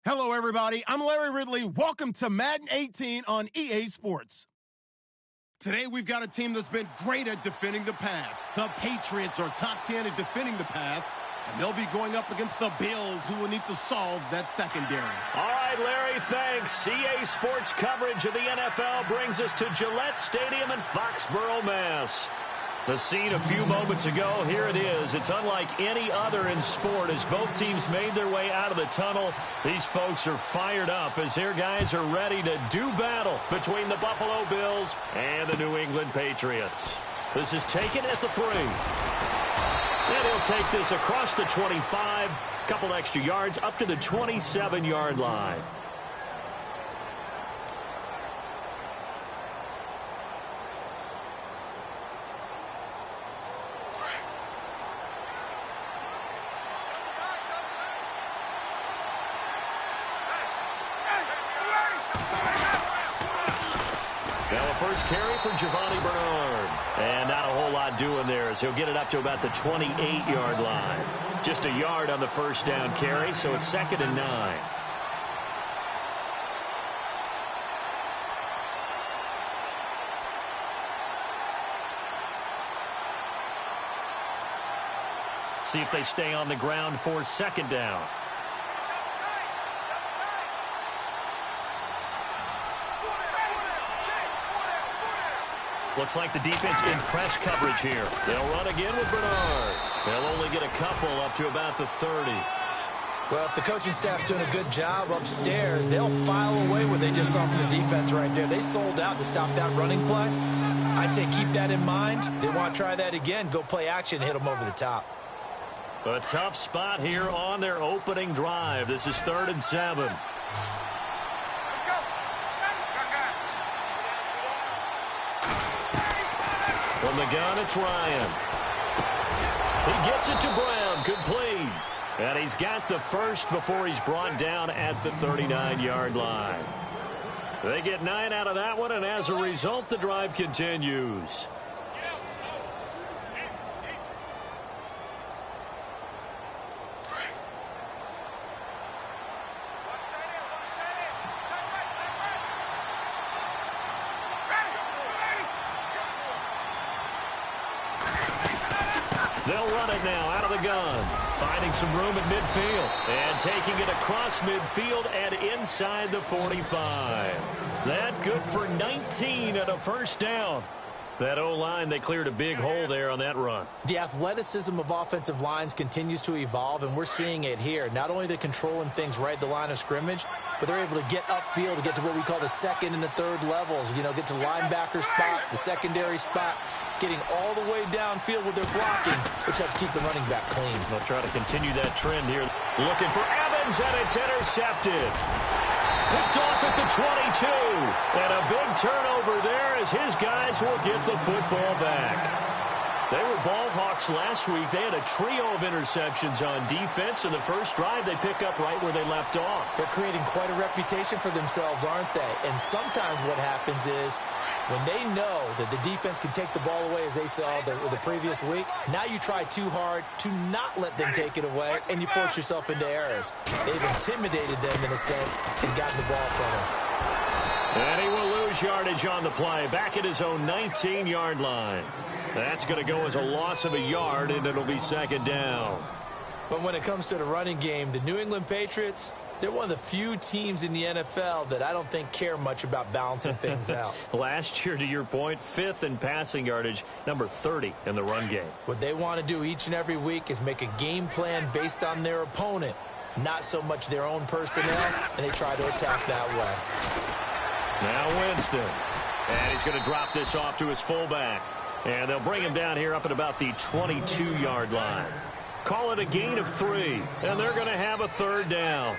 Hello, everybody. I'm Larry Ridley. Welcome to Madden 18 on EA Sports. Today, we've got a team that's been great at defending the pass. The Patriots are top 10 at defending the pass, and they'll be going up against the Bills, who will need to solve that secondary. All right, Larry, thanks. EA Sports coverage of the NFL brings us to Gillette Stadium in Foxborough, Mass. The scene a few moments ago, here it is. It's unlike any other in sport as both teams made their way out of the tunnel. These folks are fired up as their guys are ready to do battle between the Buffalo Bills and the New England Patriots. This is taken at the 3. And he'll take this across the 25, a couple extra yards up to the 27-yard line. First carry for Giovanni Bernard. And not a whole lot doing there as he'll get it up to about the 28-yard line. Just a yard on the first down carry, so it's 2nd and 9. See if they stay on the ground for 2nd down. Looks like the defense in press coverage here. They'll run again with Bernard. They'll only get a couple up to about the 30. Well, if the coaching staff's doing a good job upstairs, they'll file away what they just saw from the defense right there. They sold out to stop that running play. I'd say keep that in mind. They want to try that again. Go play action, hit them over the top. A tough spot here on their opening drive. This is 3rd and 7. From the gun, it's Ryan. He gets it to Brown. Complete. And he's got the first before he's brought down at the 39-yard line. They get 9 out of that one, and as a result, the drive continues. They'll run it now out of the gun. Finding some room at midfield. And taking it across midfield and inside the 45. That good for 19 and a first down. That O-line, they cleared a big hole there on that run. The athleticism of offensive lines continues to evolve, and we're seeing it here. Not only they're controlling things right at the line of scrimmage, but they're able to get upfield to get to what we call the 2nd and the 3rd levels. You know, get to linebacker spot, the secondary spot, getting all the way downfield with their blocking, which helps keep the running back clean. They'll try to continue that trend here. Looking for Evans, and it's intercepted. Picked off at the 22. And a big turnover there as his guys will get the football back. They were ball hawks last week. They had a trio of interceptions on defense. In the first drive, they pick up right where they left off. They're creating quite a reputation for themselves, aren't they? And sometimes what happens is when they know that the defense can take the ball away, as they saw the previous week, now you try too hard to not let them take it away, and you force yourself into errors. They've intimidated them in a sense and gotten the ball from them. And he will lose yardage on the play, back at his own 19-yard line. That's going to go as a loss of a yard, and it'll be 2nd down. But when it comes to the running game, the New England Patriots, they're one of the few teams in the NFL that I don't think care much about balancing things out. Last year, to your point, 5th in passing yardage, number 30 in the run game. What they want to do each and every week is make a game plan based on their opponent, not so much their own personnel, and they try to attack that way. Now Winston. And he's going to drop this off to his fullback. And they'll bring him down here up at about the 22-yard line. Call it a gain of 3, and they're going to have a 3rd down.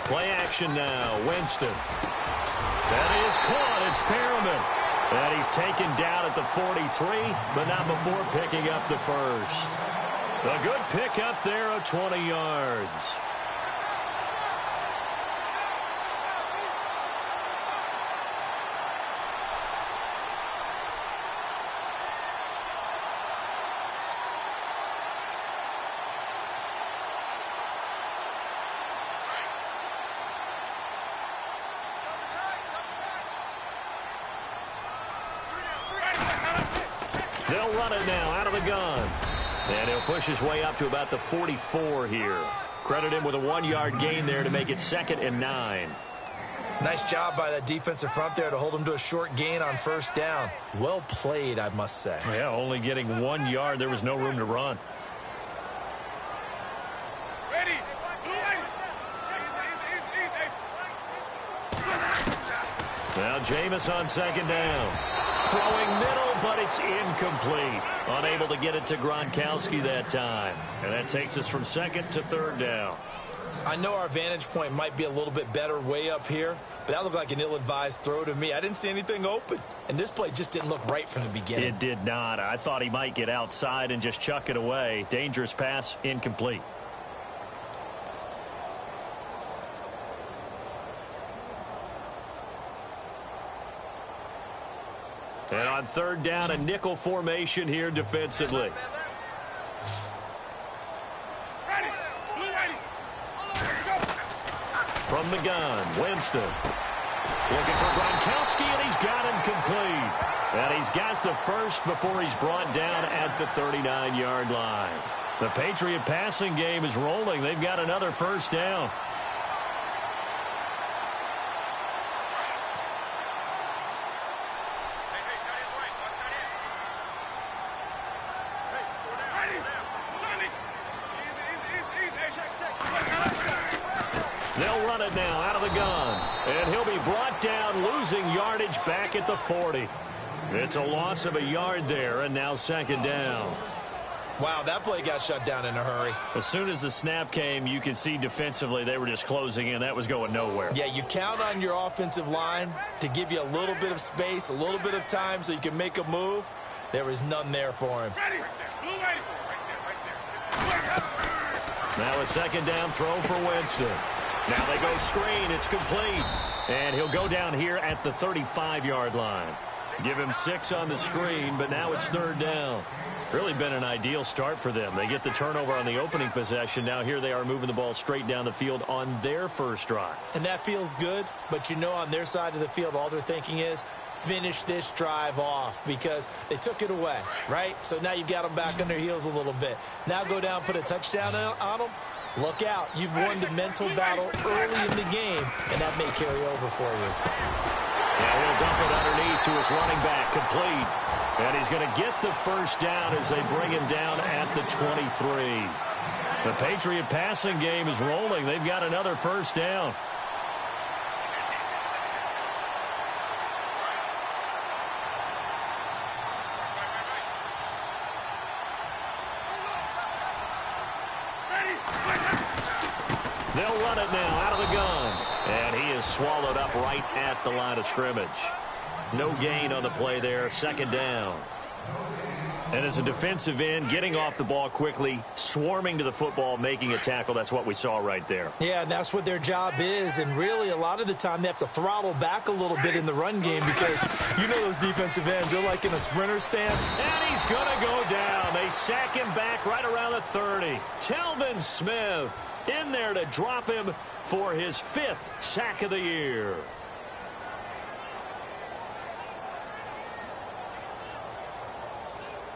Play action now. Winston. That is caught. It's Perriman. And he's taken down at the 43, but not before picking up the first. A good pickup there of 20 yards. They'll run it now out of the gun. And he'll push his way up to about the 44 here. Credit him with a 1-yard gain there to make it 2nd and 9. Nice job by that defensive front there to hold him to a short gain on first down. Well played, I must say. Yeah, only getting 1 yard. There was no room to run. Now Jameis on 2nd down. Throwing middle, but it's incomplete. Unable to get it to Gronkowski that time. And that takes us from 2nd to 3rd down. I know our vantage point might be a little bit better way up here, but that looked like an ill-advised throw to me. I didn't see anything open. And this play just didn't look right from the beginning. It did not. I thought he might get outside and just chuck it away. Dangerous pass, incomplete. And on 3rd down, a nickel formation here defensively. From the gun, Winston. Looking for Gronkowski, and he's got him complete. And he's got the first before he's brought down at the 39-yard line. The Patriot passing game is rolling. They've got another first down. They'll run it now out of the gun. And he'll be brought down, losing yardage back at the 40. It's a loss of a yard there, and now 2nd down. Wow, that play got shut down in a hurry. As soon as the snap came, you could see defensively they were just closing in. That was going nowhere. Yeah, you count on your offensive line to give you a little bit of space, a little bit of time so you can make a move. There was none there for him. Now a 2nd down throw for Winston. Now they go screen. It's complete. And he'll go down here at the 35-yard line. Give him 6 on the screen, but now it's 3rd down. Really been an ideal start for them. They get the turnover on the opening possession. Now here they are moving the ball straight down the field on their first drive. And that feels good, but you know on their side of the field all they're thinking is finish this drive off because they took it away, right? So now you've got them back on their heels a little bit. Now go down, put a touchdown on them. Look out. You've won the mental battle early in the game, and that may carry over for you. Yeah, he'll dump it underneath to his running back, complete. And he's going to get the first down as they bring him down at the 23. The Patriot passing game is rolling. They've got another first down. They'll run it now out of the gun. And he is swallowed up right at the line of scrimmage. No gain on the play there. 2nd down. And as a defensive end, getting off the ball quickly, swarming to the football, making a tackle. That's what we saw right there. Yeah, and that's what their job is. And really, a lot of the time, they have to throttle back a little bit in the run game because you know those defensive ends, they're like in a sprinter stance. And he's going to go down. They sack him back right around the 30. Telvin Smith in there to drop him for his 5th sack of the year.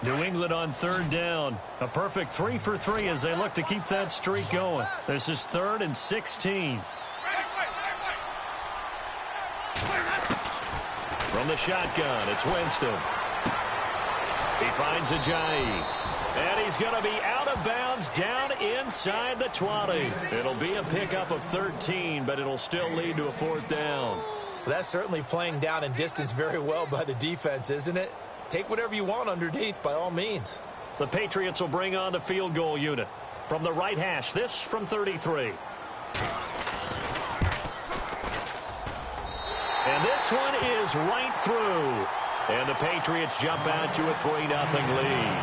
New England on 3rd down. A perfect 3 for 3 as they look to keep that streak going. This is 3rd and 16. From the shotgun, it's Winston. He finds Ajayi. And he's going to be out of bounds down inside the 20. It'll be a pickup of 13, but it'll still lead to a 4th down. Well, that's certainly playing down in distance very well by the defense, isn't it? Take whatever you want underneath, by all means. The Patriots will bring on the field goal unit. From the right hash, this from 33. And this one is right through. And the Patriots jump out to a 3-0 lead.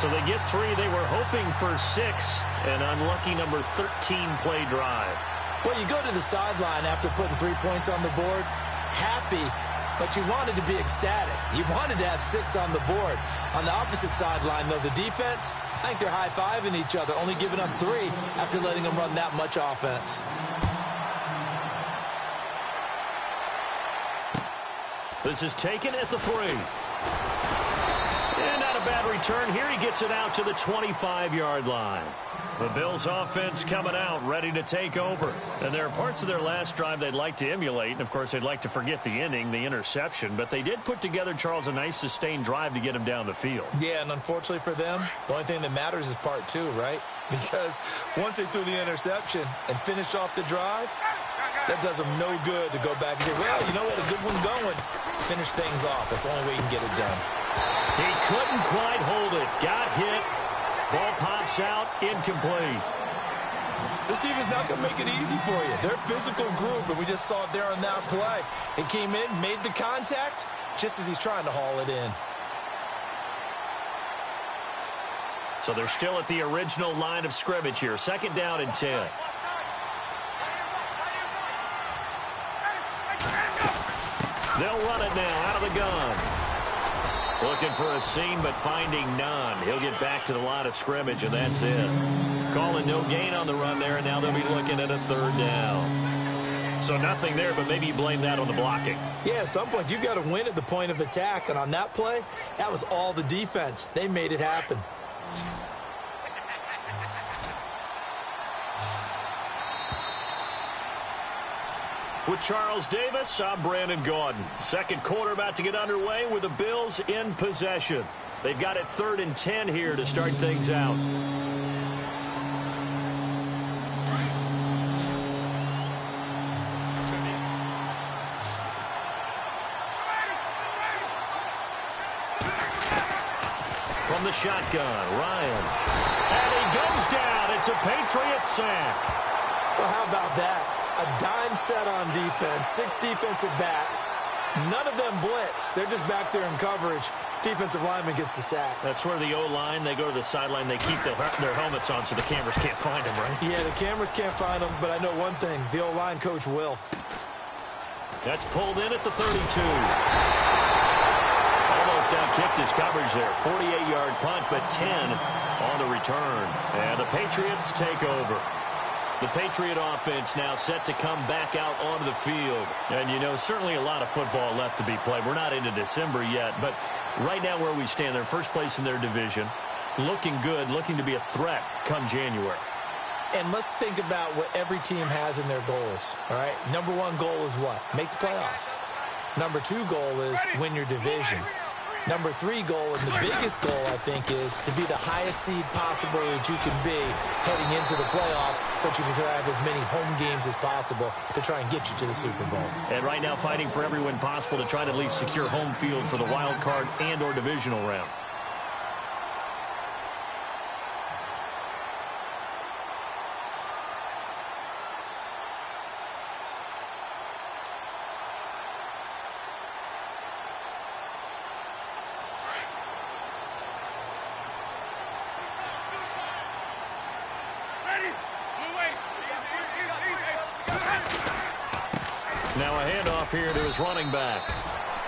So they get 3. They were hoping for 6. An unlucky number 13 play drive. Well, you go to the sideline after putting 3 points on the board, happy, but you wanted to be ecstatic. You wanted to have 6 on the board. On the opposite sideline, though, the defense, I think they're high-fiving each other, only giving up 3 after letting them run that much offense. This is taken at the 3. And not a bad return here. He gets it out to the 25-yard line. The Bills offense coming out, ready to take over. And there are parts of their last drive they'd like to emulate. And, of course, they'd like to forget the ending, the interception. But they did put together, Charles, a nice sustained drive to get him down the field. Yeah, and unfortunately for them, the only thing that matters is part 2, right? Because once they threw the interception and finished off the drive, that does them no good to go back and say, well, you know what, a good one going. Finish things off. That's the only way you can get it done. He couldn't quite hold it. Got hit. Ball pops out, incomplete. This defense not going to make it easy for you. They're a physical group, and we just saw it there on that play. It came in, made the contact, just as he's trying to haul it in. So they're still at the original line of scrimmage here. 2nd down and 10. They'll run it now out of the gun. Looking for a seam, but finding none. He'll get back to the line of scrimmage, and that's it. Calling no gain on the run there, and now they'll be looking at a 3rd down. So nothing there, but maybe you blame that on the blocking. Yeah, at some point, you've got to win at the point of attack, and on that play, that was all the defense. They made it happen. With Charles Davis, I'm Brandon Gaudin. 2nd quarter about to get underway with the Bills in possession. They've got it 3rd and 10 here to start things out. From the shotgun, Ryan. And he goes down. It's a Patriots sack. Well, how about that? A dime set on defense, 6 defensive backs. None of them blitz. They're just back there in coverage. Defensive lineman gets the sack. That's where the O-line, they go to the sideline, they keep their helmets on so the cameras can't find them, right? Yeah, the cameras can't find them, but I know one thing. The O-line coach will. That's pulled in at the 32. Almost outkicked his coverage there. 48-yard punt, but 10 on the return. And the Patriots take over. The Patriot offense now set to come back out onto the field. And, you know, certainly a lot of football left to be played. We're not into December yet, but right now where we stand, they're first place in their division. Looking good, looking to be a threat come January. And let's think about what every team has in their goals, all right? Number 1 goal is what? Make the playoffs. Number 2 goal is win your division. Number 3 goal, and the biggest goal, I think, is to be the highest seed possible that you can be heading into the playoffs so that you can try to have as many home games as possible to try and get you to the Super Bowl. And right now fighting for every win possible to try to at least secure home field for the wild card and or divisional round. Now a handoff here to his running back.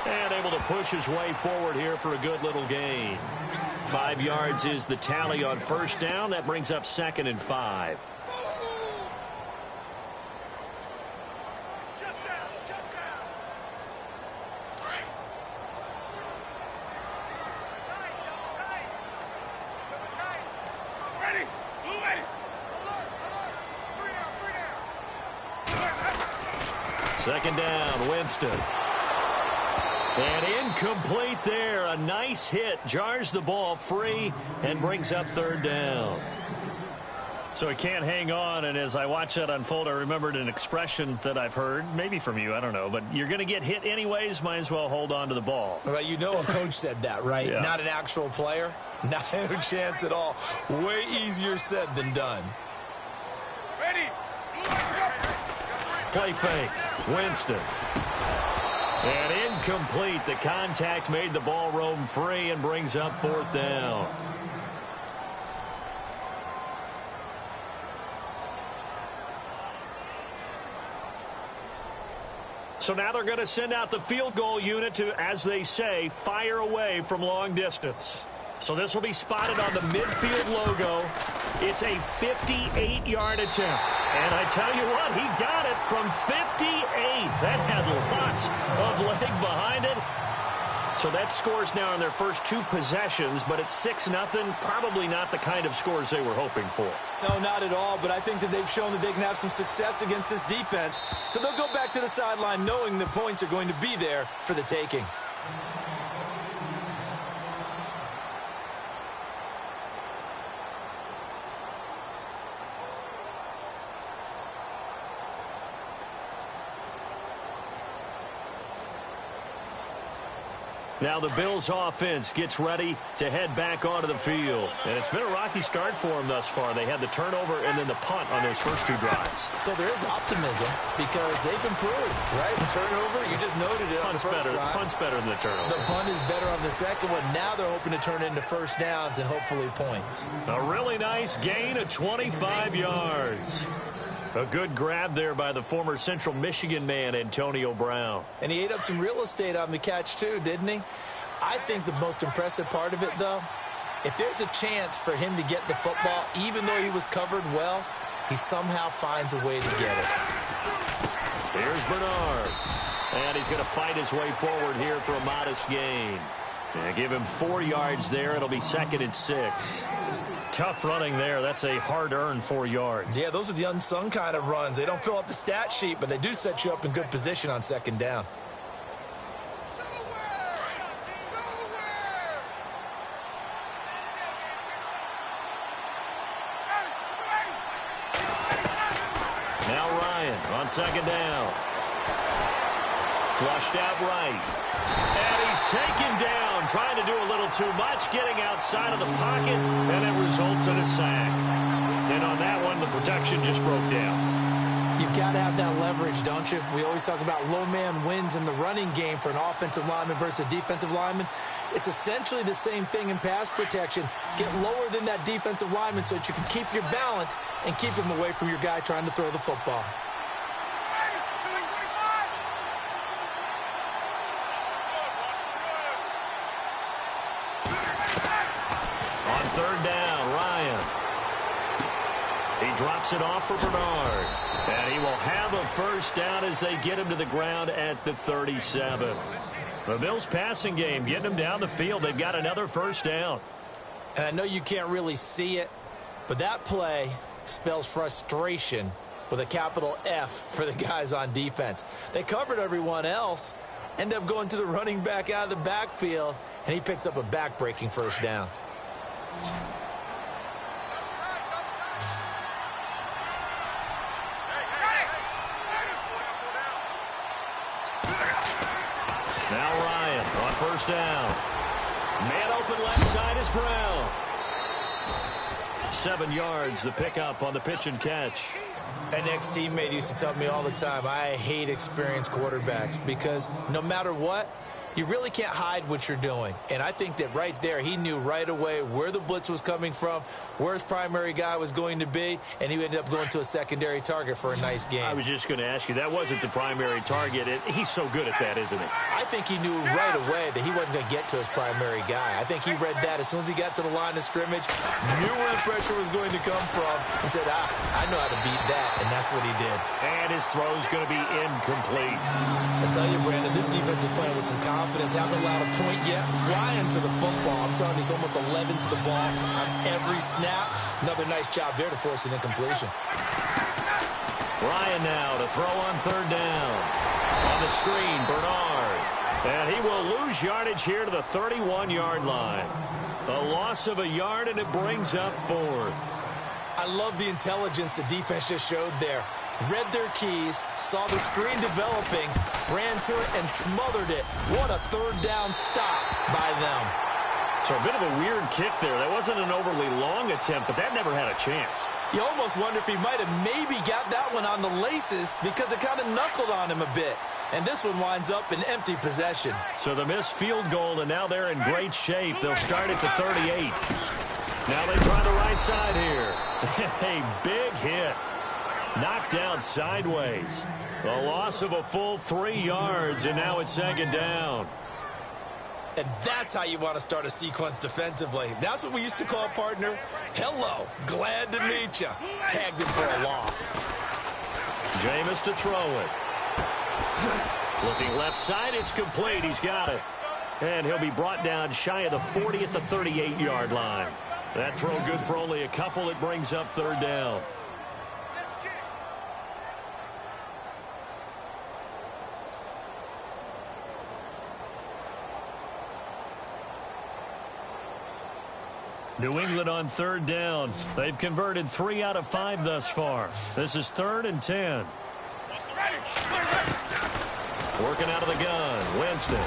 And able to push his way forward here for a good little gain. 5 yards is the tally on 1st down. That brings up 2nd and 5. Second down, Winston. And incomplete there. A nice hit. Jars the ball free and brings up 3rd down. So he can't hang on, and as I watch that unfold, I remembered an expression that I've heard, maybe from you, I don't know, but you're going to get hit anyways, might as well hold on to the ball. Well, you know a coach said that, right? Yeah. Not an actual player. Not a chance at all. Way easier said than done. Play fake. Winston. And incomplete. The contact made the ball roam free and brings up 4th down. So now they're going to send out the field goal unit to, as they say, fire away from long distance. So this will be spotted on the midfield logo. It's a 58-yard attempt. And I tell you what, he got it from 58. That had lots of leg behind it. So that scores now in their first 2 possessions, but it's 6-0. Probably not the kind of scores they were hoping for. No, not at all, but I think that they've shown that they can have some success against this defense. So they'll go back to the sideline knowing the points are going to be there for the taking. Now the Bills offense gets ready to head back onto the field. And it's been a rocky start for them thus far. They had the turnover and then the punt on those first 2 drives. So there is optimism because they've improved, right? The turnover, you just noted it. Punt's better than the turnover. The punt is better on the second one. Now they're hoping to turn into first downs and hopefully points. A really nice gain of 25 yards. A good grab there by the former Central Michigan man, Antonio Brown. And he ate up some real estate on the catch, too, didn't he? I think the most impressive part of it, though, if there's a chance for him to get the football, even though he was covered well, he somehow finds a way to get it. Here's Bernard. And he's going to fight his way forward here for a modest gain. And give him 4 yards there. It'll be 2nd and 6. Tough running there. That's a hard-earned 4 yards. Yeah, those are the unsung kind of runs. They don't fill up the stat sheet, but they do set you up in good position on 2nd down. Now Ryan on 2nd down. Flushed out right. And he's taken down, trying to do a little too much, getting outside of the pocket, and it results in a sack. And on that one, the protection just broke down. You've got to have that leverage, don't you? We always talk about low man wins in the running game for an offensive lineman versus a defensive lineman. It's essentially the same thing in pass protection. Get lower than that defensive lineman so that you can keep your balance and keep him away from your guy trying to throw the football. On 3rd down, Ryan. He drops it off for Bernard. And he will have a first down as they get him to the ground at the 37. The Bills' passing game, getting them down the field. They've got another first down. And I know you can't really see it, but that play spells frustration with a capital F for the guys on defense. They covered everyone else, end up going to the running back out of the backfield, and he picks up a back-breaking first down. Now Ryan on first down. Man open left side is Brown. 7 yards, the pickup on the pitch and catch. An ex-teammate used to tell me all the time, I hate experienced quarterbacks because no matter what, you really can't hide what you're doing. And I think that right there, he knew right away where the blitz was coming from, where his primary guy was going to be, and he ended up going to a secondary target for a nice game. I was just going to ask you, that wasn't the primary target. He's so good at that, isn't he? I think he knew right away that he wasn't going to get to his primary guy. I think he read that as soon as he got to the line of scrimmage, knew where the pressure was going to come from, and said, I know how to beat that, and that's what he did. And his throw's going to be incomplete. I tell you, Brandon, this defense is playing with some confidence. Haven't allowed a point yet. Flying to the football. I'm telling you, he's almost 11 to the ball on every snap. Another nice job there to force an incompletion. Ryan now to throw on 3rd down. On the screen, Bernard. And he will lose yardage here to the 31-yard line. A loss of a yard, and it brings up 4th. I love the intelligence the defense just showed there. Read their keys, saw the screen developing, ran to it, and smothered it. What a 3rd down stop by them. So a bit of a weird kick there. That wasn't an overly long attempt, but that never had a chance. You almost wonder if he might have maybe got that one on the laces because it kind of knuckled on him a bit. And this one winds up in empty possession. So the missed field goal, and now they're in great shape. They'll start at the 38. Now they try the right side here. A big hit. Knocked down sideways. A loss of a full 3 yards, and now it's second down. And that's how you want to start a sequence defensively. That's what we used to call, partner, hello, glad to meet you. Tagged him for a loss. Jameis to throw it. Looking left side, it's complete. He's got it. And he'll be brought down shy of the 40 at the 38-yard line. That throw good for only a couple. It brings up third down. New England on third down. They've converted 3 out of 5 thus far. This is 3rd and 10. Working out of the gun. Winston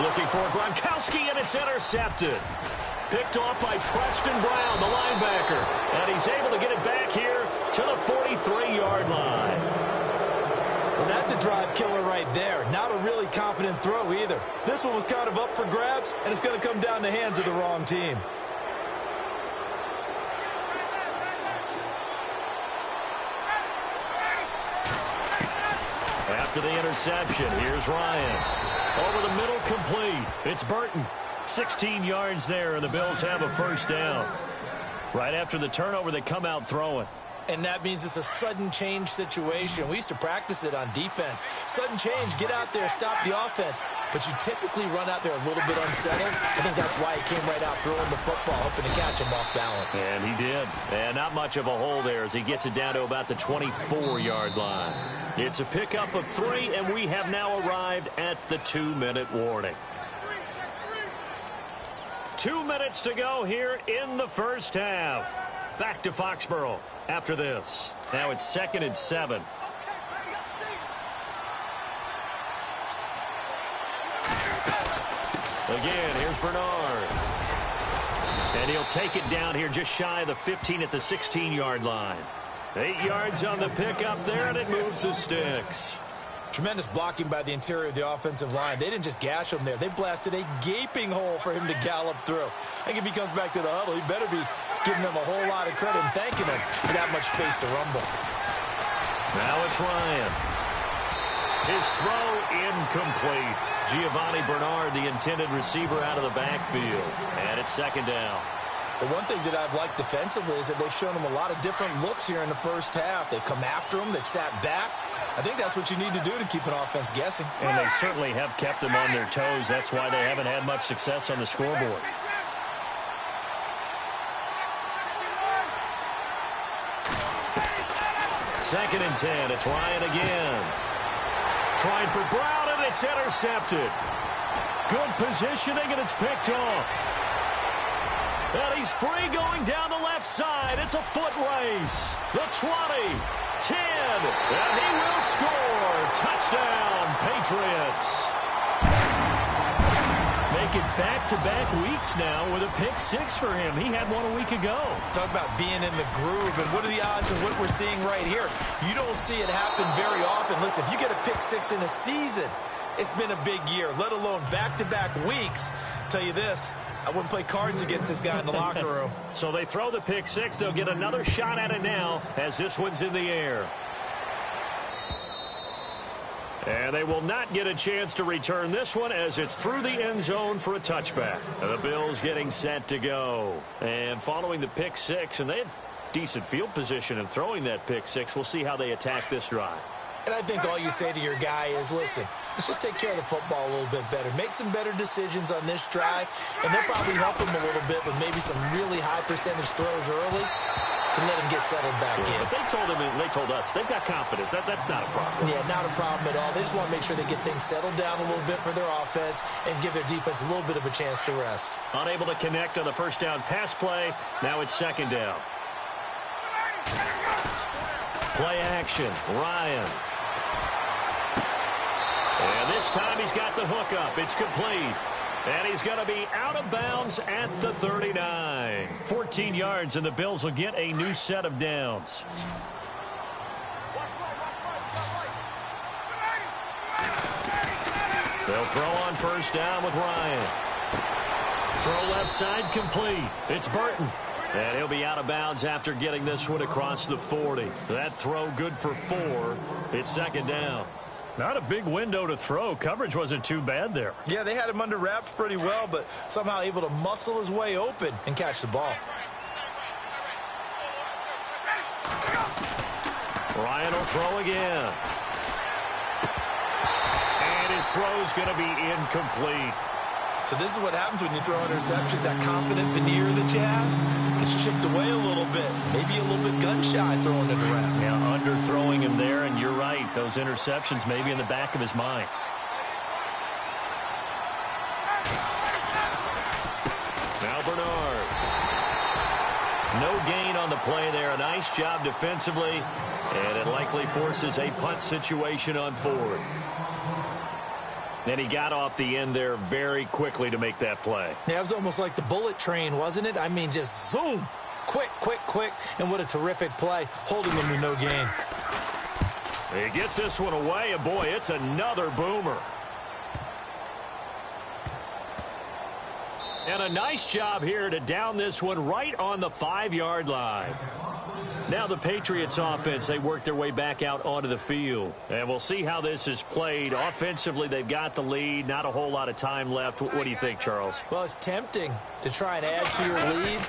looking for Gronkowski, and it's intercepted. Picked off by Preston Brown, the linebacker. And he's able to get it back here to the 43-yard line. Well, that's a drive killer right there. Not a really confident throw either. This one was kind of up for grabs, and it's going to come down the hands of the wrong team. After the interception, here's Ryan. Over the middle, complete. It's Burton. 16 yards there, and the Bills have a first down. Right after the turnover, they come out throwing. And that means it's a sudden change situation. We used to practice it on defense. Sudden change, get out there, stop the offense. But you typically run out there a little bit unsettled. I think that's why he came right out throwing the football, hoping to catch him off balance. And he did. And not much of a hole there as he gets it down to about the 24-yard line. It's a pickup of 3, and we have now arrived at the 2-minute warning. 2 minutes to go here in the first half. Back to Foxborough after this. Now it's 2nd and 7. Again, here's Bernard. And he'll take it down here just shy of the 15 at the 16-yard line. 8 yards on the pickup there, and it moves the sticks. Tremendous blocking by the interior of the offensive line. They didn't just gash him there. They blasted a gaping hole for him to gallop through. I think if he comes back to the huddle, he better be giving them a whole lot of credit and thanking them for that much space to rumble. Now it's Ryan. His throw incomplete. Giovanni Bernard, the intended receiver, out of the backfield. And it's 2nd down. The one thing that I've liked defensively is that they've shown him a lot of different looks here in the first half. They've come after him. They've sat back. I think that's what you need to do to keep an offense guessing. And they certainly have kept them on their toes. That's why they haven't had much success on the scoreboard. Second and 10. It's Ryan again. Trying for Brown, and it's intercepted. Good positioning, and it's picked off. And he's free going down the left side. It's a foot race. The 20, 10, and he will score. Touchdown, Patriots. Make it back-to-back weeks now with a pick 6 for him. He had one a week ago. Talk about being in the groove, and what are the odds of what we're seeing right here? You don't see it happen very often. Listen, if you get a pick 6 in a season, it's been a big year, let alone back-to-back weeks. I'll tell you this, I wouldn't play cards against this guy in the locker room. So they throw the pick 6. They'll get another shot at it now as this one's in the air. And they will not get a chance to return this one as it's through the end zone for a touchback. And the Bills getting set to go. And following the pick 6, and they had decent field position in throwing that pick 6. We'll see how they attack this drive. And I think all you say to your guy is, listen, let's just take care of the football a little bit better. Make some better decisions on this drive, and they'll probably help him a little bit with maybe some really high percentage throws early to let him get settled back in. But they told him, and they told us, they've got confidence. That's not a problem. Yeah, not a problem at all. They just want to make sure they get things settled down a little bit for their offense and give their defense a little bit of a chance to rest. Unable to connect on the first down pass play. Now it's 2nd down. Play action. Ryan. And this time he's got the hook up. It's complete. And he's going to be out of bounds at the 39. 14 yards, and the Bills will get a new set of downs. They'll throw on first down with Ryan. Throw left side complete. It's Burton. And he'll be out of bounds after getting this one across the 40. That throw good for 4. It's second down. Not a big window to throw. Coverage wasn't too bad there. Yeah, they had him under wraps pretty well, but somehow able to muscle his way open and catch the ball. Ryan will throw again. And his throw's going to be incomplete. So this is what happens when you throw interceptions. That confident veneer that you have gets chipped away a little bit. Maybe a little bit gun-shy throwing it around. Yeah, underthrowing him there, and you're right. Those interceptions may be in the back of his mind. Now Bernard. No gain on the play there. A nice job defensively, and it likely forces a punt situation on 4th. And he got off the end there very quickly to make that play. Yeah, it was almost like the bullet train, wasn't it? I mean, just zoom. Quick, quick, quick. And what a terrific play, holding him to no gain. He gets this one away, and boy, it's another boomer. And a nice job here to down this one right on the 5-yard line. Now the Patriots offense, they work their way back out onto the field. And we'll see how this is played. Offensively, they've got the lead. Not a whole lot of time left. What do you think, Charles? Well, it's tempting to try and add to your lead,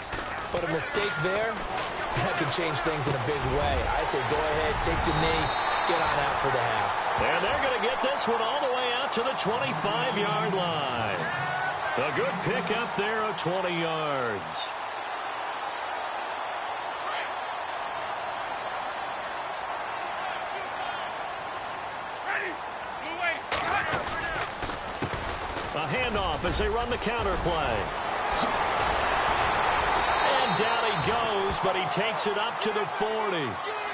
but a mistake there, that could change things in a big way. I say go ahead, take the knee, get on out for the half. And they're going to get this one all the way out to the 25-yard line. A good pickup there of 20 yards. A handoff as they run the counter play. And down he goes, but he takes it up to the 40.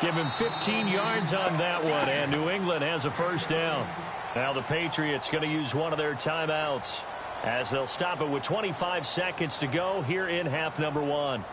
Give him 15 yards on that one, and New England has a first down. Now the Patriots going to use one of their timeouts as they'll stop it with 25 seconds to go here in half number 1.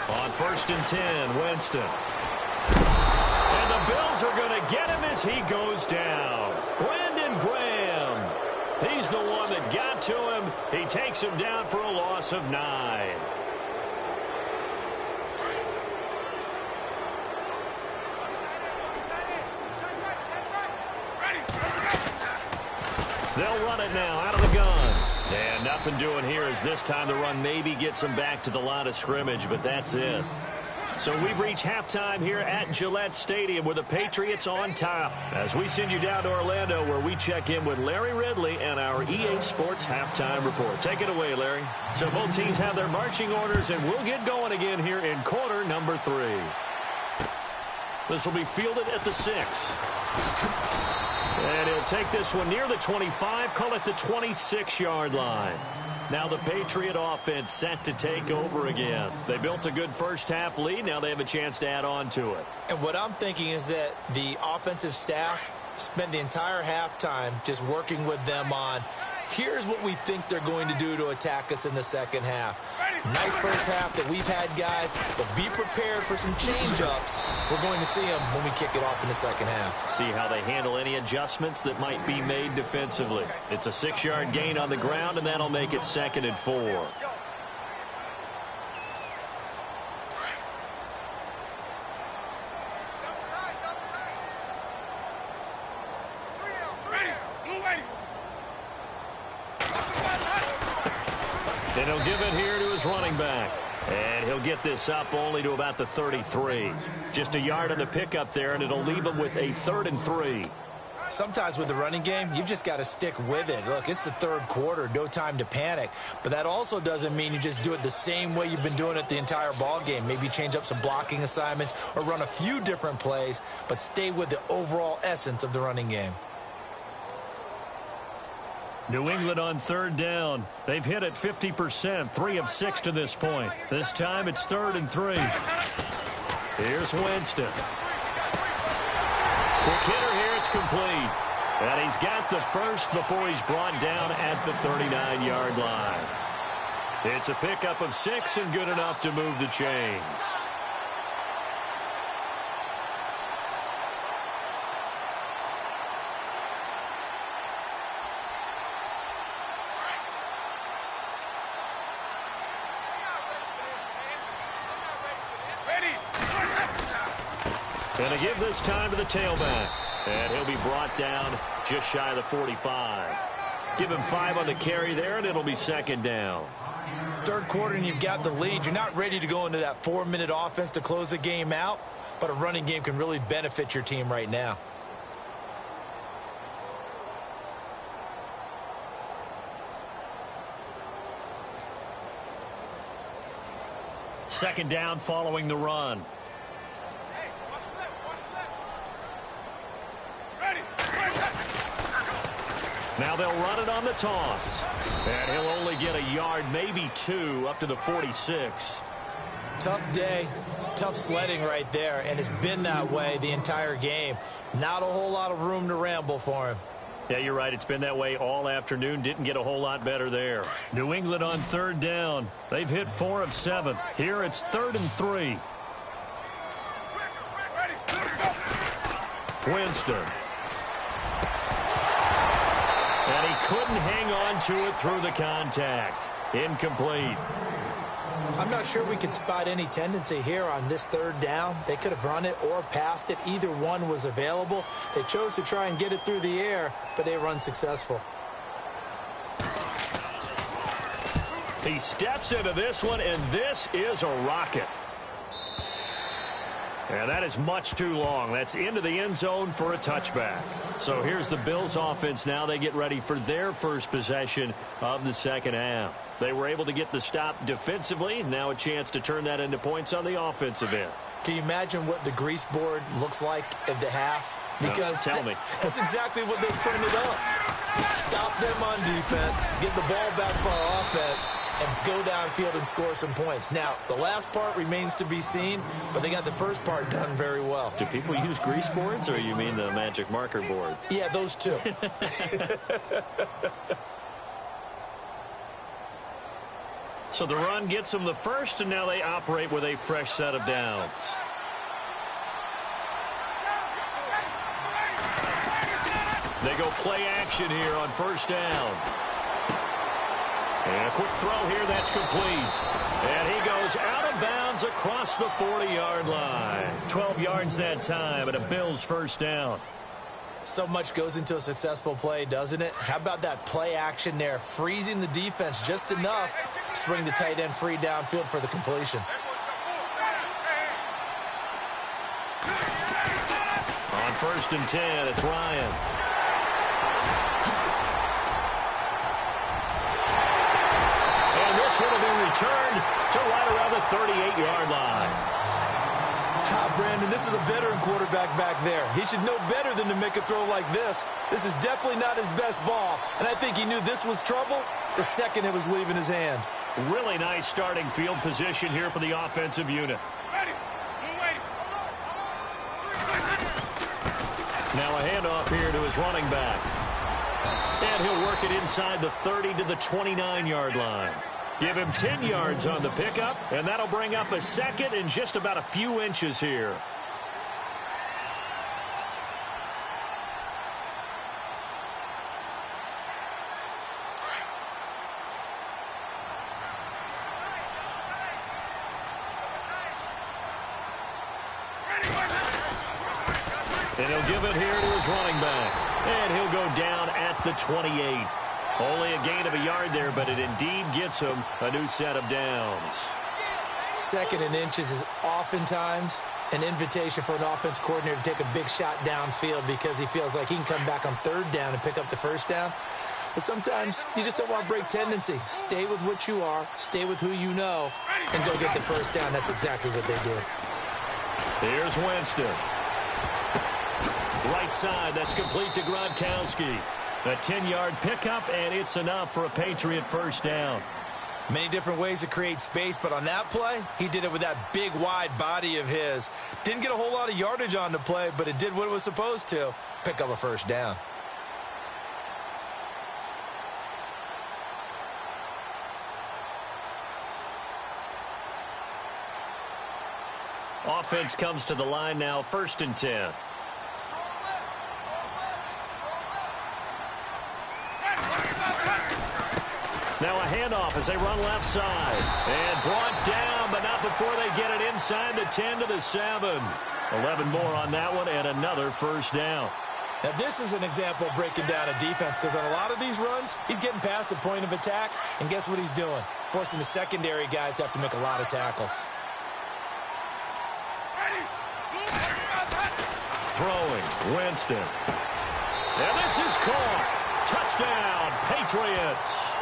On 1st and 10, Winston. And the Bills are going to get him as he goes down. Brandon Graham. He's the one that got to him. He takes him down for a loss of 9. They'll run it now out of the gun. And nothing doing here as this time the run maybe gets them back to the line of scrimmage, but that's it. So we've reached halftime here at Gillette Stadium with the Patriots on top. As we send you down to Orlando where we check in with Larry Ridley and our EA Sports Halftime Report. Take it away, Larry. So both teams have their marching orders, and we'll get going again here in quarter number 3. This will be fielded at the 6. And he'll take this one near the 25, call it the 26-yard line. Now the Patriot offense set to take over again. They built a good first-half lead. Now they have a chance to add on to it. And what I'm thinking is that the offensive staff spent the entire halftime just working with them on, here's what we think they're going to do to attack us in the second half. Nice first half that we've had, guys, but be prepared for some change-ups. We're going to see them when we kick it off in the second half. See how they handle any adjustments that might be made defensively. It's a 6-yard gain on the ground, and that'll make it 2nd and 4. And he'll give it here to his running back. And he'll get this up only to about the 33. Just a yard on the pickup there, and it'll leave him with a 3rd and 3. Sometimes with the running game, you've just got to stick with it. Look, it's the third quarter, no time to panic. But that also doesn't mean you just do it the same way you've been doing it the entire ball game. Maybe change up some blocking assignments or run a few different plays, but stay with the overall essence of the running game. New England on 3rd down. They've hit it 50%, 3 of 6 to this point. This time it's 3rd and 3. Here's Winston. The kidder here, it's complete. And he's got the first before he's brought down at the 39-yard line. It's a pickup of 6 and good enough to move the chains. Going to give this time to the tailback. And he'll be brought down just shy of the 45. Give him 5 on the carry there, and it'll be second down. Third quarter, and you've got the lead. You're not ready to go into that 4-minute offense to close the game out, but a running game can really benefit your team right now. Second down following the run. Now they'll run it on the toss. And he'll only get a yard, maybe 2, up to the 46. Tough day, tough sledding right there, and it's been that way the entire game. Not a whole lot of room to ramble for him. Yeah, you're right. It's been that way all afternoon. Didn't get a whole lot better there. New England on third down. They've hit 4 of 7. Here it's 3rd and 3. Winston. And he couldn't hang on to it through the contact. Incomplete. I'm not sure we could spot any tendency here on this third down. They could have run it or passed it. Either one was available. They chose to try and get it through the air, but they were unsuccessful. He steps into this one, and this is a rocket. And that is much too long. That's into the end zone for a touchback. So here's the Bills offense now. They get ready for their first possession of the second half. They were able to get the stop defensively. Now a chance to turn that into points on the offensive end. Can you imagine what the grease board looks like at the half? Because tell me. That's exactly what they printed up. Stop them on defense, get the ball back for our offense, and go downfield and score some points. Now, the last part remains to be seen, but they got the first part done very well. Do people use grease boards, or you mean the magic marker boards? Yeah, those two. So the run gets them the first, and now they operate with a fresh set of downs. They go play action here on first down. And a quick throw here, that's complete. And he goes out of bounds across the 40-yard line. 12 yards that time, and a Bills first down. So much goes into a successful play, doesn't it? How about that play action there, freezing the defense just enough to bring the tight end free downfield for the completion. On 1st and 10, it's Ryan. And this one will be returned to right around the 38-yard line. Brandon, this is a veteran quarterback back there. He should know better than to make a throw like this. This is definitely not his best ball, and I think he knew this was trouble the second it was leaving his hand. Really nice starting field position here for the offensive unit. Now a handoff here to his running back. And he'll work it inside the 30 to the 29-yard line. Give him 10 yards on the pickup, and that'll bring up a second in just about a few inches here. And he'll give it here to his running back. And he'll go down at the 28. Only a gain of a yard there, but it indeed gets him a new set of downs. Second and inches is oftentimes an invitation for an offense coordinator to take a big shot downfield because he feels like he can come back on third down and pick up the first down. But sometimes you just don't want to break tendency. Stay with what you are, stay with who you know, and go get the first down. That's exactly what they did. Here's Winston. Right side, that's complete to Gronkowski. A 10-yard pickup, and it's enough for a Patriot first down. Many different ways to create space, but on that play, he did it with that big, wide body of his. Didn't get a whole lot of yardage on the play, but it did what it was supposed to. Pick up a first down. Offense comes to the line now, 1st and 10. Now a handoff as they run left side. And brought down, but not before they get it inside the 10 to the 7. 11 more on that one and another first down. Now this is an example of breaking down a defense, because on a lot of these runs, he's getting past the point of attack, and guess what he's doing? Forcing the secondary guys to have to make a lot of tackles. Throwing, Winston. And this is caught. Touchdown, Patriots.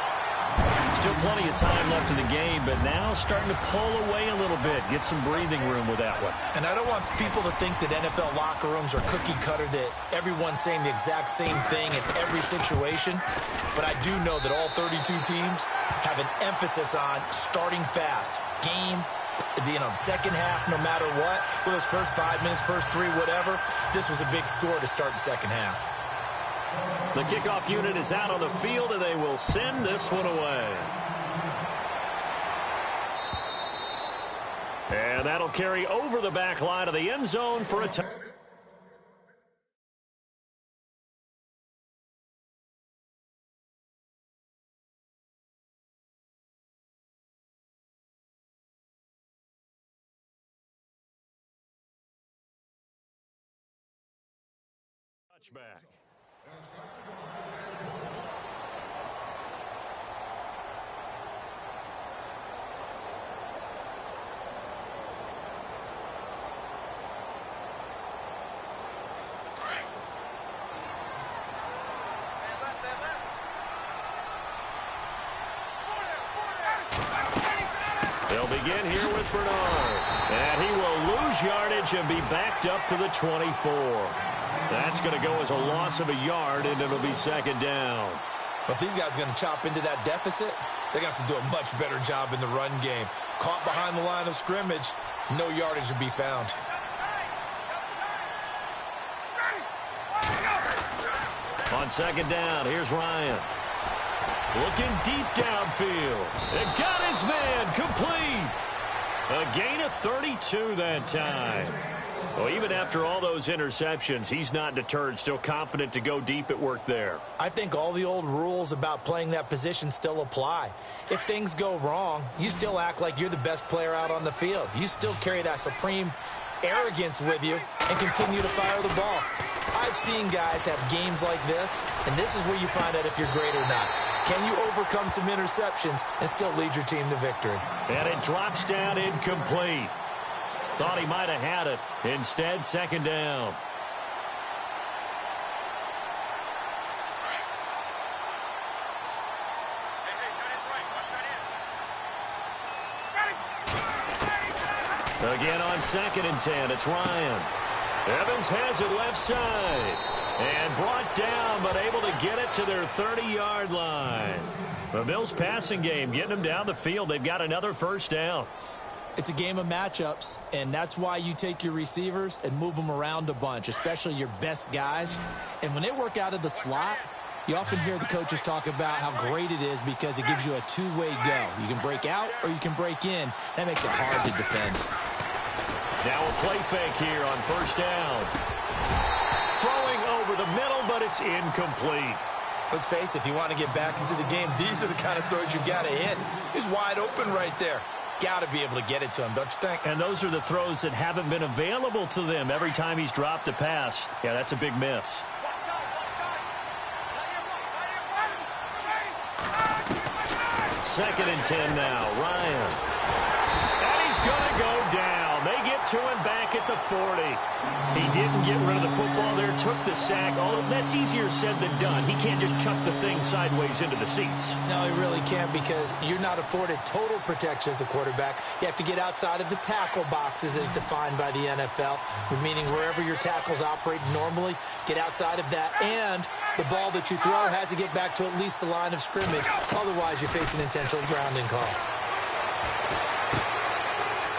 Still plenty of time left in the game, but now starting to pull away a little bit. Get some breathing room with that one. And I don't want people to think that NFL locker rooms are cookie cutter, that everyone's saying the exact same thing in every situation. But I do know that all 32 teams have an emphasis on starting fast. Game, the second half, no matter what. Well, those first 5 minutes, first 3, whatever. This was a big score to start the second half. The kickoff unit is out on the field, and they will send this one away. And that'll carry over the back line of the end zone for a touchback. They'll begin here with Bernard. And he will lose yardage and be backed up to the 24. That's going to go as a loss of a yard, and it'll be second down. But if these guys are going to chop into that deficit, they're going to have to do a much better job in the run game. Caught behind the line of scrimmage, no yardage to be found. On second down, here's Ryan. Looking deep downfield. And got his man complete. A gain of 32 that time. Well, even after all those interceptions, he's not deterred, still confident to go deep at work there. I think all the old rules about playing that position still apply. If things go wrong, you still act like you're the best player out on the field. You still carry that supreme arrogance with you and continue to fire the ball. I've seen guys have games like this, and this is where you find out if you're great or not. Can you overcome some interceptions and still lead your team to victory? And it drops down incomplete. Thought he might have had it. Instead, second down. Again on 2nd and 10, it's Ryan. Evans has it left side. And brought down, but able to get it to their 30-yard line. The Bills' passing game getting them down the field. They've got another first down. It's a game of matchups, and that's why you take your receivers and move them around a bunch, especially your best guys. And when they work out of the slot, you often hear the coaches talk about how great it is because it gives you a two-way go. You can break out or you can break in. That makes it hard to defend. Now a play fake here on first down. Throwing over the middle, but it's incomplete. Let's face it, if you want to get back into the game, these are the kind of throws you got to hit. He's wide open right there. Got to be able to get it to him, don't you think? And those are the throws that haven't been available to them every time he's dropped a pass. Yeah, that's a big miss. Second and 10 now, Ryan. And he's going to go down. They get to him back at the 40. He didn't get rid of the football there, took the sack. Oh, that's easier said than done. He can't just chuck the thing sideways into the seats. No, he really can't, because you're not afforded total protection as a quarterback. You have to get outside of the tackle boxes as defined by the NFL, meaning wherever your tackles operate normally, get outside of that, and the ball that you throw has to get back to at least the line of scrimmage. Otherwise, you face an intentional grounding call.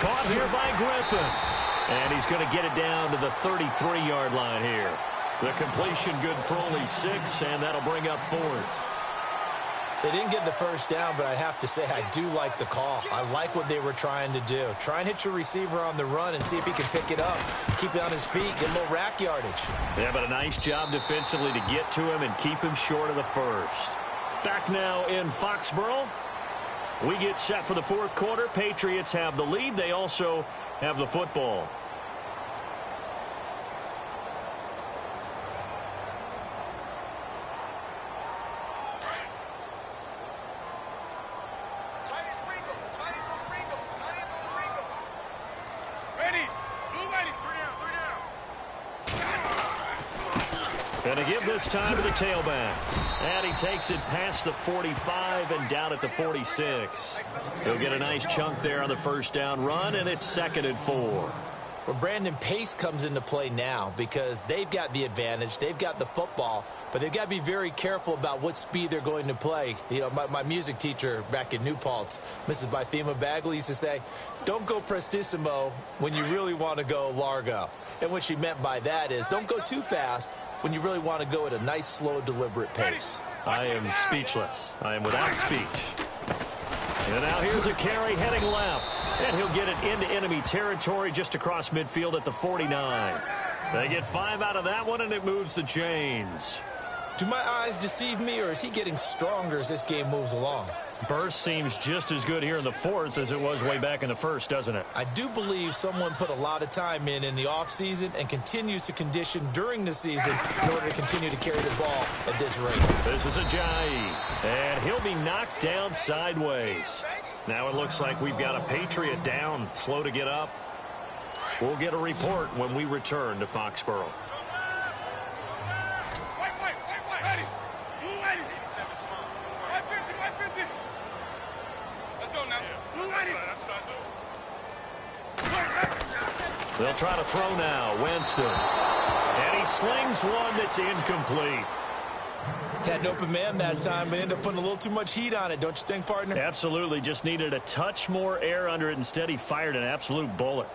Caught here by Griffin. And he's going to get it down to the 33-yard line here. The completion good for only 6, and that'll bring up 4th. They didn't get the first down, but I have to say I do like the call. I like what they were trying to do. Try and hit your receiver on the run and see if he can pick it up. Keep it on his feet, get a little rack yardage. Yeah, but a nice job defensively to get to him and keep him short of the first. Back now in Foxborough. We get set for the 4th quarter. Patriots have the lead. They also have the football. Going to give this time to the tailback. And he takes it past the 45 and down at the 46. He'll get a nice chunk there on the first down run, and it's 2nd and 4. Well, Brandon, pace comes into play now because they've got the advantage. They've got the football, but they've got to be very careful about what speed they're going to play. You know, my music teacher back in New Paltz, Mrs. Bythema Bagley, used to say, don't go prestissimo when you really want to go largo. And what she meant by that is don't go too fast when you really want to go at a nice, slow, deliberate pace. I am speechless. I am without speech. And now here's a carry heading left. And he'll get it into enemy territory just across midfield at the 49. They get 5 out of that one, and it moves the chains. Do my eyes deceive me, or is he getting stronger as this game moves along? Burst seems just as good here in the 4th as it was way back in the 1st, doesn't it? I do believe someone put a lot of time in the offseason and continues to condition during the season in order to continue to carry the ball at this rate. This is Ajayi, and he'll be knocked down sideways. Now it looks like we've got a Patriot down, slow to get up. We'll get a report when we return to Foxborough. They'll try to throw now. Winston. And he slings one that's incomplete. Had an open man that time, but ended up putting a little too much heat on it, don't you think, partner? Absolutely. Just needed a touch more air under it. Instead, he fired an absolute bullet.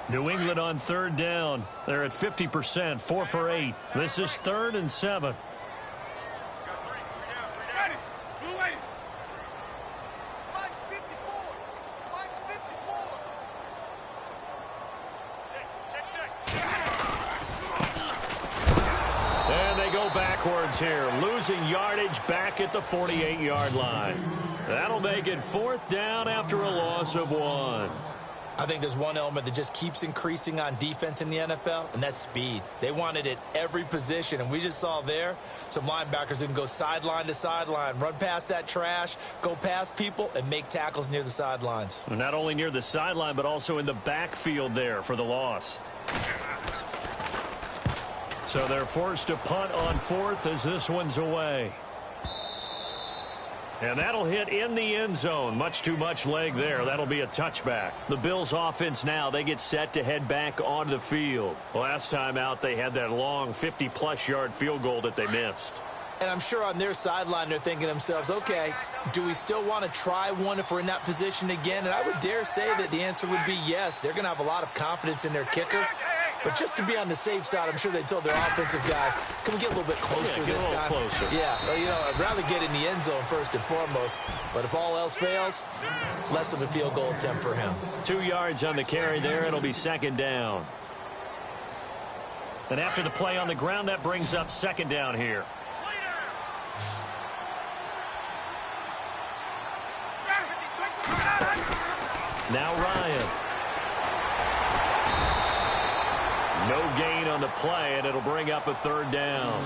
New England on 3rd down. They're at 50%, 4 for 8. This is 3rd and 7. Backwards here, losing yardage back at the 48-yard line. That'll make it 4th down after a loss of 1. I think there's one element that just keeps increasing on defense in the NFL, and that's speed. They want it at every position, and we just saw there some linebackers who can go sideline to sideline, run past that trash, go past people, and make tackles near the sidelines. Not only near the sideline, but also in the backfield there for the loss. So they're forced to punt on 4th as this one's away. And that'll hit in the end zone. Much too much leg there. That'll be a touchback. The Bills offense now, they get set to head back onto the field. Last time out, they had that long 50-plus yard field goal that they missed. And I'm sure on their sideline they're thinking to themselves, okay, do we still want to try one if we're in that position again? And I would dare say that the answer would be yes. They're going to have a lot of confidence in their kicker. But just to be on the safe side, I'm sure they told their offensive guys, can we get a little bit closer this time? Closer. Yeah, well, you know, I'd rather get in the end zone first and foremost. But if all else fails, less of a field goal attempt for him. 2 yards on the carry there. It'll be 2nd down. And after the play on the ground, that brings up 2nd down here. Now Ryan. No gain on the play, and it'll bring up a 3rd down.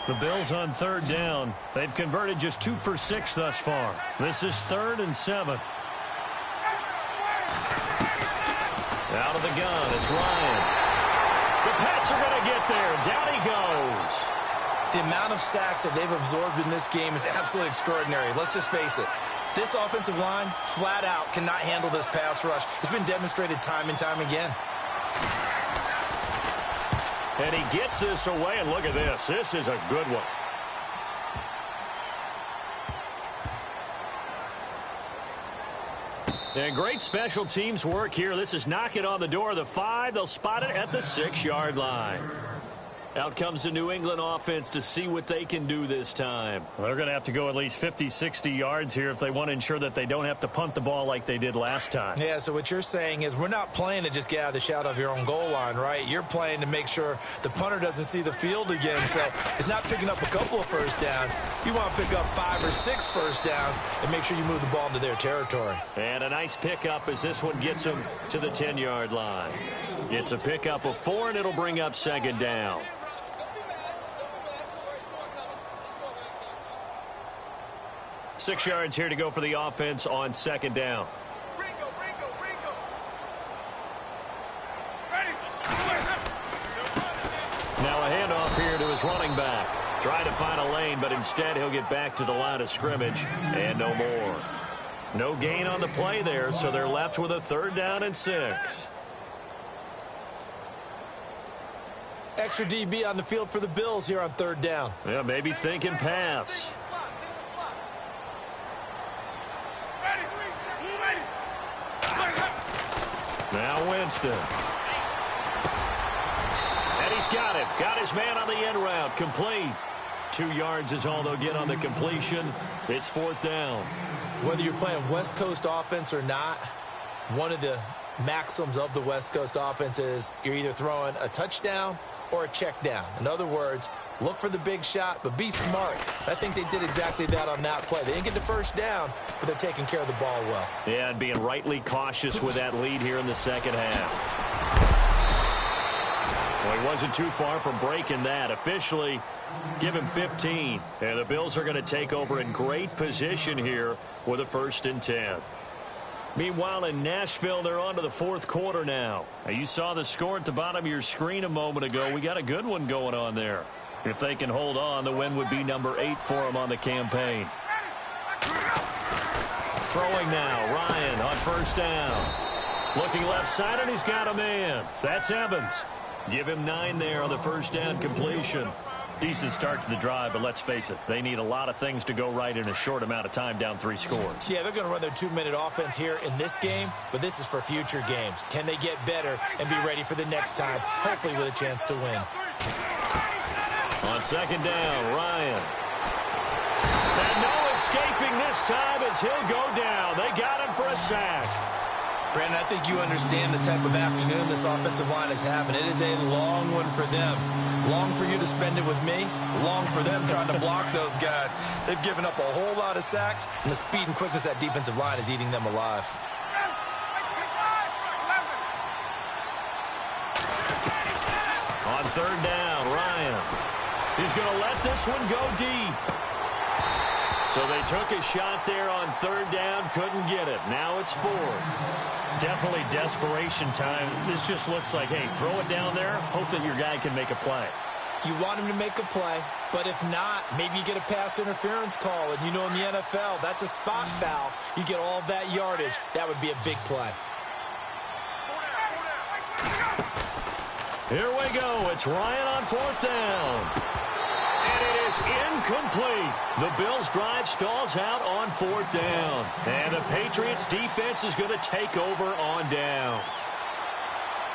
The Bills on third down. They've converted just 2 for 6 thus far. This is 3rd and 7. Out of the gun, it's Ryan. The Pats are going to get there. Down he goes. The amount of sacks that they've absorbed in this game is absolutely extraordinary. Let's just face it. This offensive line, flat out, cannot handle this pass rush. It's been demonstrated time and time again. And he gets this away, and look at this. This is a good one. And great special teams work here. This is knocking on the door of the 5. They'll spot it at the 6-yard line. Out comes the New England offense to see what they can do this time. Well, they're going to have to go at least 50, 60 yards here if they want to ensure that they don't have to punt the ball like they did last time. Yeah, so what you're saying is we're not playing to just get out of the shadow of your own goal line, right? You're playing to make sure the punter doesn't see the field again. So it's not picking up a couple of first downs. You want to pick up 5 or 6 first downs and make sure you move the ball into their territory. And a nice pickup as this one gets them to the 10-yard line. It's a pickup of 4, and it'll bring up 2nd down. Six yards here to go for the offense on 2nd down. Now a handoff here to his running back. Trying to find a lane, but instead he'll get back to the line of scrimmage and no more. No gain on the play there, so they're left with a 3rd down and 6. Extra DB on the field for the Bills here on 3rd down. Yeah, maybe thinking pass. Now Winston. And he's got it. Got his man on the end route. Complete. 2 yards is all they'll get on the completion. It's 4th down. Whether you're playing West Coast offense or not, one of the maxims of the West Coast offense is you're either throwing a touchdown or a check down. In other words, look for the big shot, but be smart. I think they did exactly that on that play. They didn't get the first down, but they're taking care of the ball well. Yeah, and being rightly cautious with that lead here in the second half. Well, he wasn't too far from breaking that. Officially, give him 15. And the Bills are going to take over in great position here with a 1st and 10. Meanwhile, in Nashville, they're on to the 4th quarter now. You saw the score at the bottom of your screen a moment ago. We got a good one going on there. If they can hold on, the win would be number 8 for them on the campaign. Throwing now, Ryan on 1st down. Looking left side, and he's got a man. That's Evans. Give him 9 there on the 1st down completion. Decent start to the drive, but let's face it, they need a lot of things to go right in a short amount of time, down 3 scores. Yeah, they're going to run their 2-minute offense here in this game, but this is for future games. Can they get better and be ready for the next time, hopefully with a chance to win? On 2nd down, Ryan. And no escaping this time as he'll go down. They got him for a sack. Brandon, I think you understand the type of afternoon this offensive line is having. It is a long one for them. Long for you to spend it with me. Long for them trying to block those guys. They've given up a whole lot of sacks, and the speed and quickness of that defensive line is eating them alive. On 3rd down, Ryan. He's going to let this one go deep. So they took a shot there on 3rd down, couldn't get it. Now it's 4th. Definitely desperation time. This just looks like, hey, throw it down there, hope that your guy can make a play. You want him to make a play, but if not, maybe you get a pass interference call. And you know in the NFL, that's a spot foul. You get all that yardage. That would be a big play. Here we go. It's Ryan on 4th down. And it is incomplete. The Bills' drive stalls out on 4th down. And the Patriots' defense is going to take over on down.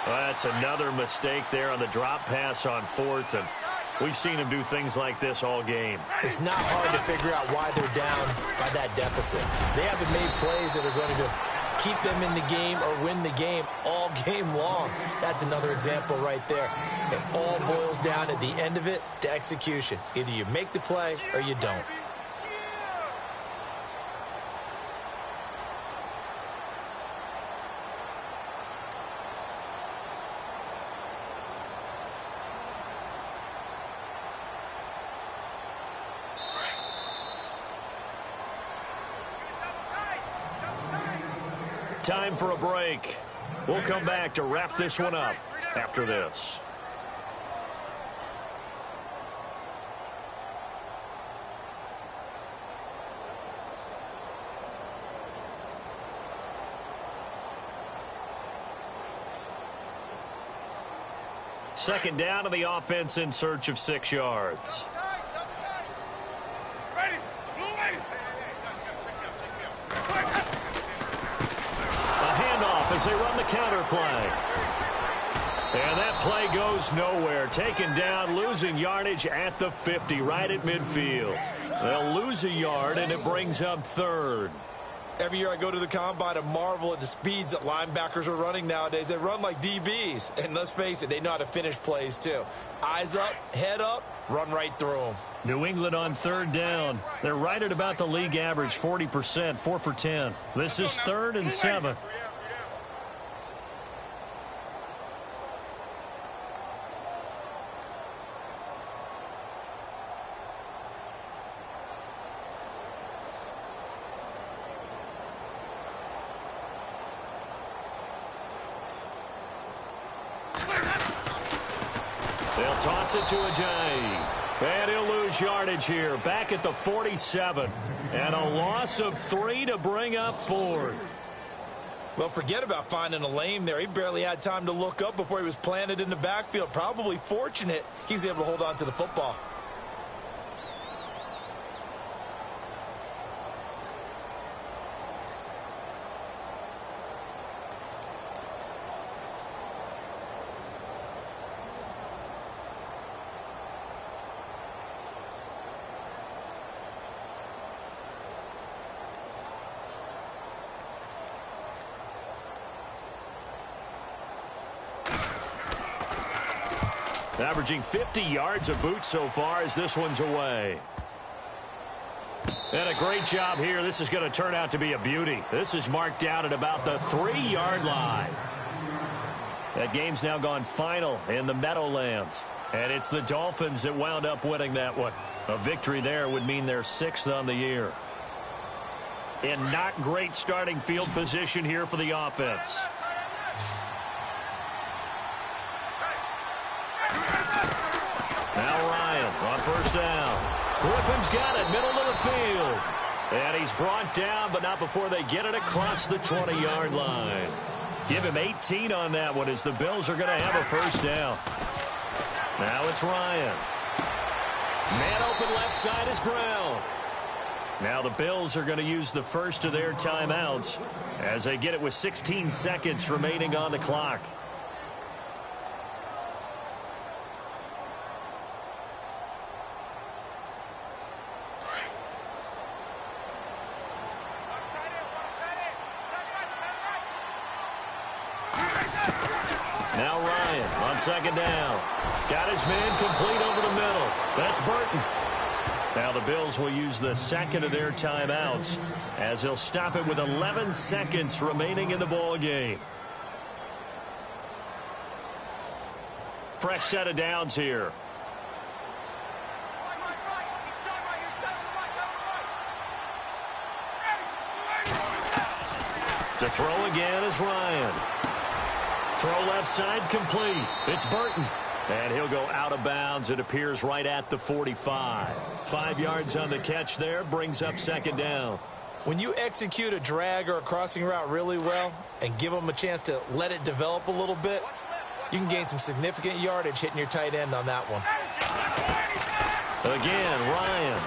Well, that's another mistake there on the drop pass on 4th. And we've seen him do things like this all game. It's not hard to figure out why they're down by that deficit. They haven't made plays that are going to keep them in the game or win the game all game long. That's another example right there. It all boils down at the end of it to execution. Either you make the play or you don't. Time for a break. We'll come back to wrap this one up after this. Second down to the offense in search of 6 yards. A handoff as they run the counter play. And that play goes nowhere. Taken down, losing yardage at the 50, right at midfield. They'll lose a yard, and it brings up third. Every year I go to the combine and marvel at the speeds that linebackers are running nowadays. They run like DBs. And let's face it, they know how to finish plays too. Eyes up, head up, run right through them. New England on third down. They're right at about the league average, 40%, 4 for 10. This is 3rd and 7. They'll toss it to Ajayi. And he'll lose yardage here. Back at the 47. And a loss of 3 to bring up 4th. Well, forget about finding a lane there. He barely had time to look up before he was planted in the backfield. Probably fortunate he was able to hold on to the football. Averaging 50 yards a boot so far as this one's away. And a great job here. This is going to turn out to be a beauty. This is marked out at about the 3-yard line. That game's now gone final in the Meadowlands. And it's the Dolphins that wound up winning that one. A victory there would mean they're 6th on the year. And not great starting field position here for the offense. Now Ryan on first down. Griffin's got it, middle of the field. And he's brought down, but not before they get it across the 20-yard line. Give him 18 on that one as the Bills are going to have a first down. Now it's Ryan. Man open left side is Brown. Now the Bills are going to use the first of their timeouts as they get it with 16 seconds remaining on the clock. Now Ryan on second down. Got his man complete over the middle. That's Burton. Now the Bills will use the second of their timeouts as they'll stop it with 11 seconds remaining in the ball game. Fresh set of downs here. To throw again is Ryan. Throw left side complete. It's Burton. And he'll go out of bounds. It appears right at the 45. 5 yards on the catch there. Brings up second down. When you execute a drag or a crossing route really well and give them a chance to let it develop a little bit, you can gain some significant yardage hitting your tight end on that one. Again, Ryan.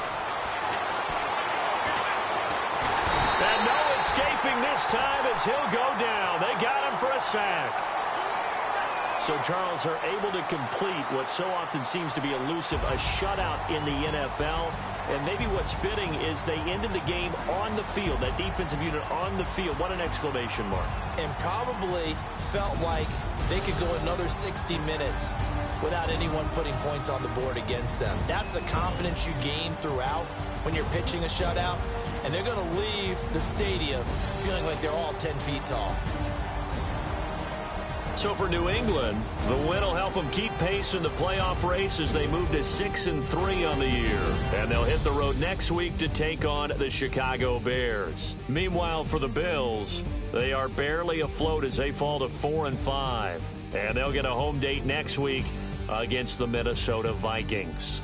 And no escaping this time as he'll go down. They got him for a sack. So, Charles, are able to complete what so often seems to be elusive, a shutout in the NFL. And maybe what's fitting is they ended the game on the field, that defensive unit on the field. What an exclamation mark. And probably felt like they could go another 60 minutes without anyone putting points on the board against them. That's the confidence you gain throughout when you're pitching a shutout. And they're going to leave the stadium feeling like they're all 10 feet tall. So for New England, the win will help them keep pace in the playoff race as they move to 6-3 on the year. And they'll hit the road next week to take on the Chicago Bears. Meanwhile, for the Bills, they are barely afloat as they fall to 4-5. And they'll get a home date next week against the Minnesota Vikings.